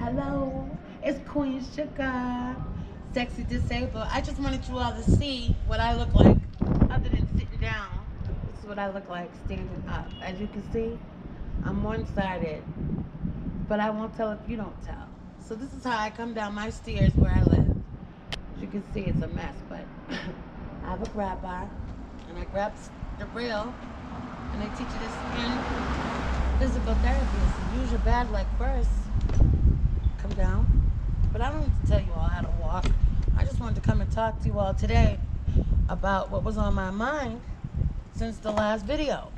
Hello, it's Queen Sugar, sexy disabled. I just wanted you all to see what I look like other than sitting down. This is what I look like standing up. As you can see, I'm one-sided, but I won't tell if you don't tell. So this is how I come down my stairs where I live. As you can see, it's a mess, but I have a grab bar, and I grab the rail, and they teach you this in physical therapy. So use your bad leg first. Come down. But I don't need to tell you all how to walk. I just wanted to come and talk to you all today about what was on my mind since the last video.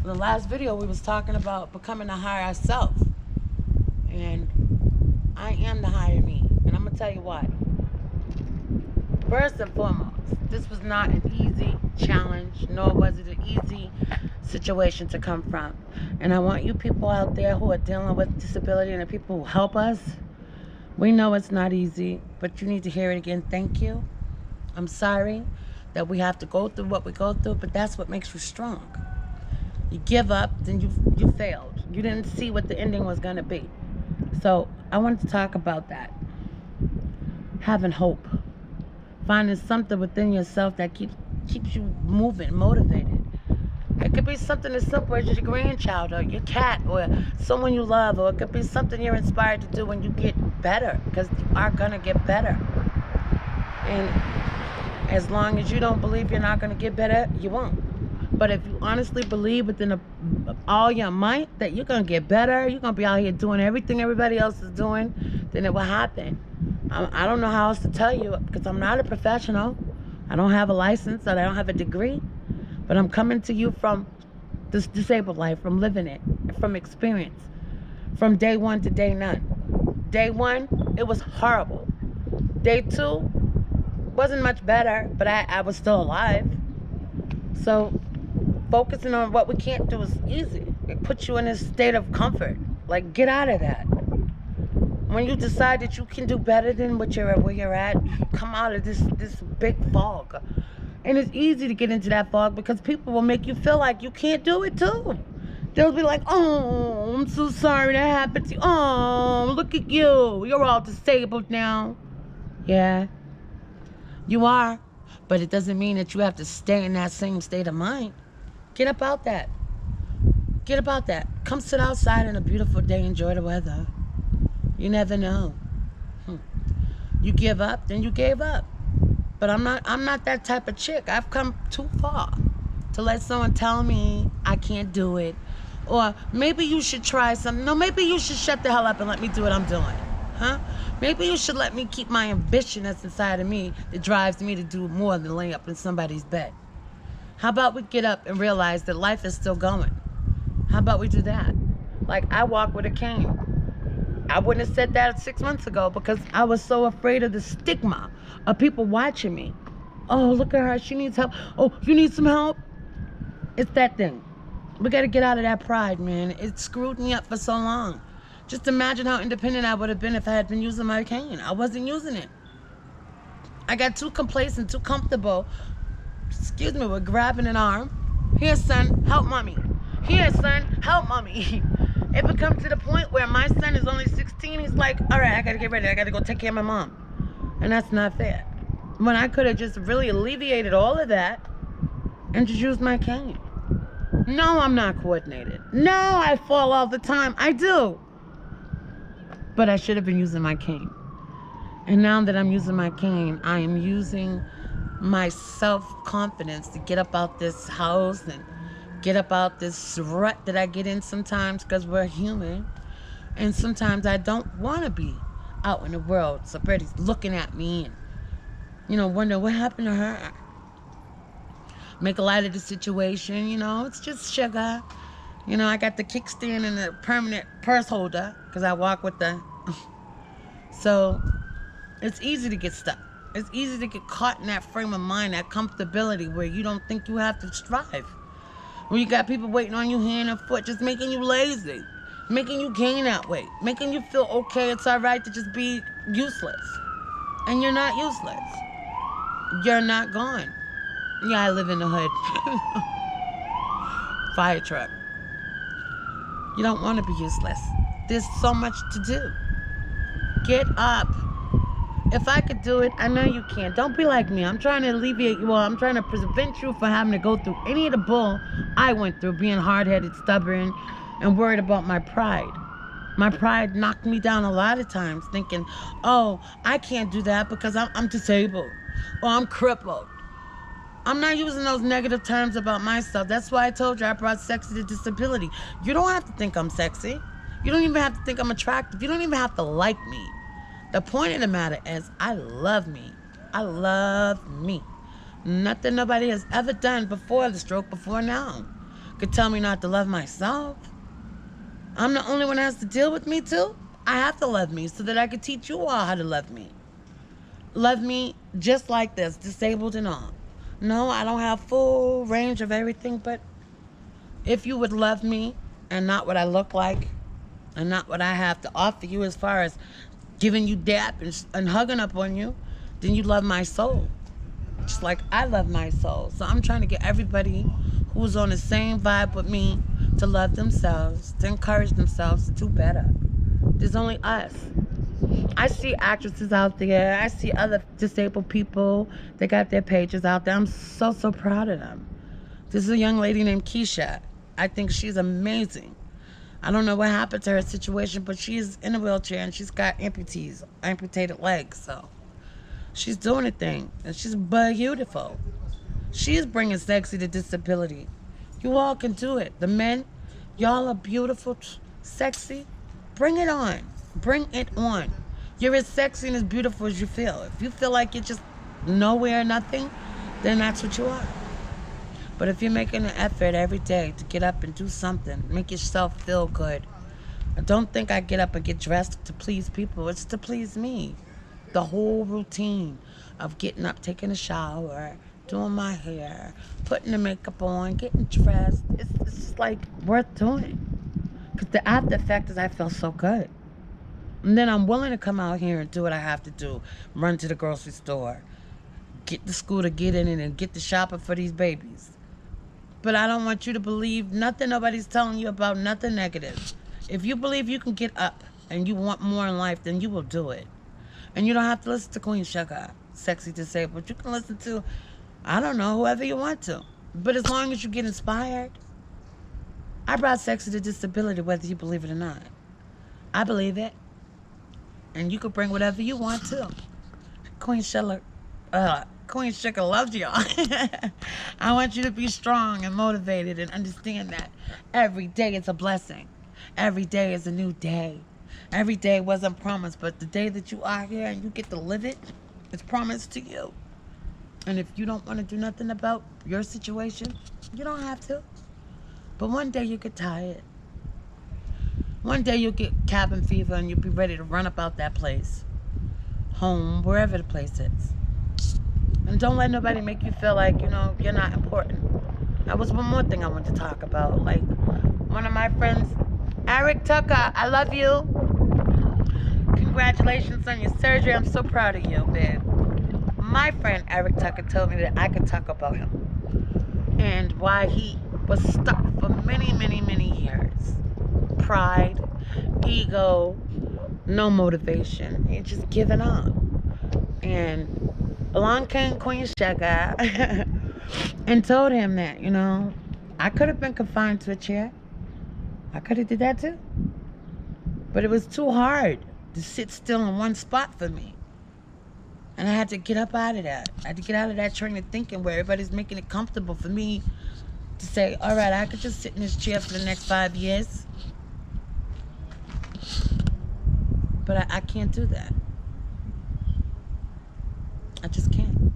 The last video we was talking about becoming a higher self. And I am the higher me. And I'm going to tell you why. First and foremost, this was not an easy challenge, nor was it an easy situation to come from. And I want you people out there who are dealing with disability and the people who help us, we know it's not easy, but you need to hear it again. Thank you. I'm sorry that we have to go through what we go through, but that's what makes you strong. You give up, then you failed. You didn't see what the ending was going to be. So I wanted to talk about that. Having hope. Finding something within yourself that keeps you moving, motivated. It could be something as simple as your grandchild or your cat or someone you love, or it could be something you're inspired to do when you get better, because you are going to get better. And as long as you don't believe you're not going to get better, you won't. But if you honestly believe within all your might that you're going to get better, you're going to be out here doing everything everybody else is doing, then it will happen. I don't know how else to tell you, because I'm not a professional. I don't have a license, and I don't have a degree. But I'm coming to you from this disabled life, from living it, from experience, from day one to day none. Day one, it was horrible. Day two, wasn't much better, but I was still alive. So focusing on what we can't do is easy. It puts you in a state of comfort. Like, get out of that. When you decide that you can do better than where you're at, you come out of this big fog. And it's easy to get into that fog because people will make you feel like you can't do it too. They'll be like, oh, I'm so sorry that happened to you. Oh, look at you. You're all disabled now. Yeah, you are. But it doesn't mean that you have to stay in that same state of mind. Get about that. Get about that. Come sit outside on a beautiful day. Enjoy the weather. You never know. You give up, then you gave up. But I'm not that type of chick. I've come too far to let someone tell me I can't do it. Or maybe you should try something. No, maybe you should shut the hell up and let me do what I'm doing. Huh? Maybe you should let me keep my ambition that's inside of me that drives me to do more than lay up in somebody's bed. How about we get up and realize that life is still going? How about we do that? Like, I walk with a cane. I wouldn't have said that 6 months ago because I was so afraid of the stigma of people watching me. Oh, look at her. She needs help. Oh, you need some help? It's that thing. We got to get out of that pride, man. It screwed me up for so long. Just imagine how independent I would have been if I had been using my cane. I wasn't using it. I got too complacent, too comfortable. With grabbing an arm. Here, son, help mommy. Here, son, help mommy. It becomes to the point where my son is only 16. He's like, all right, I got to get ready. I got to go take care of my mom. And that's not fair. When I could have just really alleviated all of that and just used my cane. No, I'm not coordinated. No, I fall all the time. I do. But I should have been using my cane. And now that I'm using my cane, I am using my self-confidence to get up out this house and get up out this rut that I get in sometimes, because we're human. And sometimes I don't want to be out in the world. So Somebody's looking at me and, wonder what happened to her. Make a light of the situation, it's just sugar. I got the kickstand and the permanent purse holder because I walk with the... So it's easy to get stuck. It's easy to get caught in that frame of mind, that comfortability where you don't think you have to strive. When you got people waiting on you hand and foot, just making you lazy, making you gain that weight, making you feel okay, it's all right to just be useless. And you're not useless. You're not gone. Yeah, I live in the hood. Fire truck. You don't want to be useless. There's so much to do. Get up. If I could do it, I know you can. Don't be like me. I'm trying to alleviate you all. I'm trying to prevent you from having to go through any of the bull I went through, being hard-headed, stubborn, and worried about my pride. My pride knocked me down a lot of times, thinking, oh, I can't do that because I'm disabled or I'm crippled. I'm not using those negative terms about myself. That's why I told you I brought sexy to disability. You don't have to think I'm sexy. You don't even have to think I'm attractive. You don't even have to like me. The point of the matter is, I love me. I love me. Nothing nobody has ever done before the stroke, before now, could tell me not to love myself. I'm the only one that has to deal with me too. I have to love me so that I can teach you all how to love me. Love me just like this, disabled and all. No, I don't have full range of everything, but if you would love me and not what I look like and not what I have to offer you as far as giving you dap and hugging up on you, then you love my soul. Just like I love my soul. So I'm trying to get everybody who's on the same vibe with me to love themselves, to encourage themselves to do better. There's only us. I see actresses out there. I see other disabled people. They got their pages out there. I'm so, so proud of them. This is a young lady named Keisha. I think she's amazing. I don't know what happened to her situation, but she's in a wheelchair and she's got amputated legs. So she's doing a thing, and she's beautiful. She's bringing sexy to disability. You all can do it. The men, y'all are beautiful, sexy. Bring it on. Bring it on. You're as sexy and as beautiful as you feel. If you feel like you're just nowhere, nothing, then that's what you are. But if you're making an effort every day to get up and do something, make yourself feel good. I don't think I get up and get dressed to please people. It's to please me. The whole routine of getting up, taking a shower, doing my hair, putting the makeup on, getting dressed, it's just like worth doing. Because the after effect is I feel so good. And then I'm willing to come out here and do what I have to do. Run to the grocery store, get the scooter, get in it, and get the shopping for these babies. But I don't want you to believe nothing nobody's telling you about, nothing negative. If you believe you can get up and you want more in life, then you will do it. And you don't have to listen to Queen Sugar, Sexy Disabled. You can listen to, I don't know, whoever you want to. But as long as you get inspired. I brought sexy to disability, whether you believe it or not. I believe it. And you can bring whatever you want to. Queen Sugar loves y'all. I want you to be strong and motivated and understand that every day is a blessing. Every day is a new day. Every day wasn't promised, but the day that you are here and you get to live it, it's promised to you. And if you don't want to do nothing about your situation, you don't have to. But one day you get tired. One day you'll get cabin fever and you'll be ready to run about that place. Home, wherever the place is. And don't let nobody make you feel like, you're not important. That was one more thing I want to talk about. Like, one of my friends, Eric Tucker, I love you. Congratulations on your surgery. I'm so proud of you, babe. My friend Eric Tucker told me that I could talk about him. And why he was stuck for many, many, many years. Pride, ego, no motivation. He just giving up. And along came Queen Sugar and told him that, I could have been confined to a chair. I could have did that too. But it was too hard to sit still in one spot for me. And I had to get up out of that. I had to get out of that train of thinking where everybody's making it comfortable for me to say, all right, I could just sit in this chair for the next 5 years. But I can't do that. I just can't.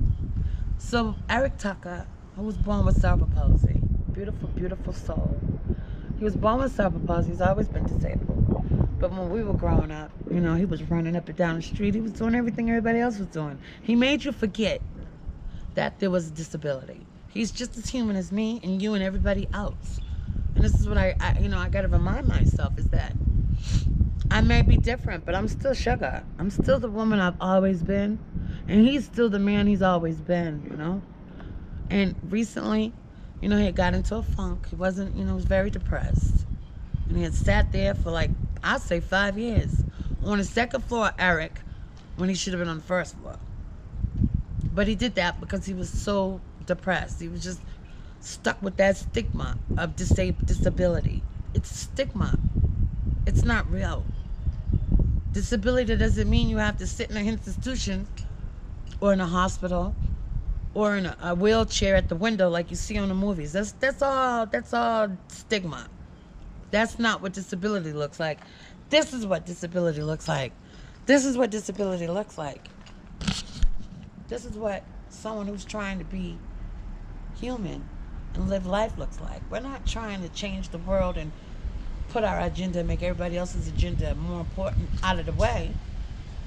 So Eric Tucker, who was born with cerebral palsy, beautiful, beautiful soul. He was born with cerebral palsy. He's always been disabled. But when we were growing up, he was running up and down the street. He was doing everything everybody else was doing. He made you forget that there was a disability. He's just as human as me and you and everybody else. And this is what I got to remind myself is that I may be different, but I'm still Sugar. I'm still the woman I've always been. And he's still the man he's always been, And recently, he had got into a funk. He wasn't, he was very depressed. And he had sat there for like I'd say 5 years. On the second floor, Eric, when he should have been on the first floor. But he did that because he was so depressed. He was just stuck with that stigma of disability. It's a stigma. It's not real. Disability doesn't mean you have to sit in an institution or in a hospital or in a wheelchair at the window like you see on the movies. That's all stigma. That's not what disability looks like. This is what disability looks like. This is what disability looks like. This is what someone who's trying to be human and live life looks like. We're not trying to change the world and put our agenda and make everybody else's agenda more important out of the way.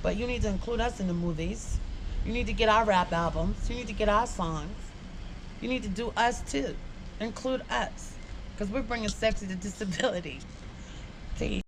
But you need to include us in the movies. You need to get our rap albums. You need to get our songs. You need to do us too. Include us. Because we're bringing sexy to disability. See?